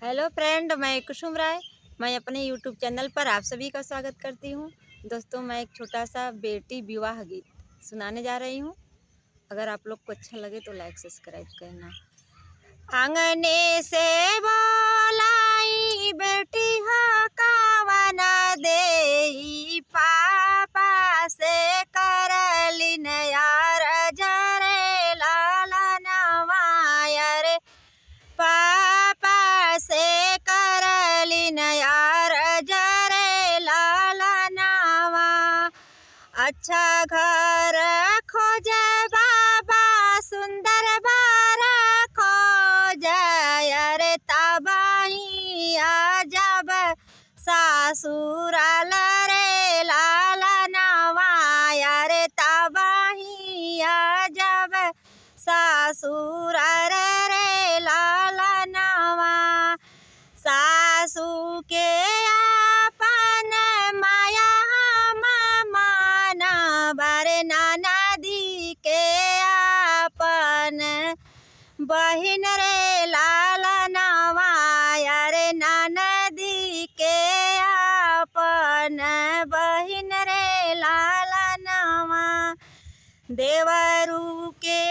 Hello friend, मैं कुसुम राय। मैं अपने यूट्यूब चैनल पर आप सभी का स्वागत करती हूँ। दोस्तों, मैं एक छोटा सा बेटी विवाह गीत सुनाने जा रही हूँ। अगर आप लोग को अच्छा लगे तो लाइक सब्सक्राइब करना। आंगने से बोलाई बेटी हो कावना देई, पापा से करली नयार जरे लाला नवायर, पापा से करली नयार जरे लाला नवा। अच्छा घर खोजे बाबा, सुंदर बार खोजे, अरे तबाही जब सासुराल रे लाला नवा, अरे तबाही जब सासुराल रे लाला नवा। सासू के आपन माया हम मानब, रे ननदी के आपन बहिन रे लाला नवा, अरे ननदी के आपन बहिन रे लाला नवा। देवरू के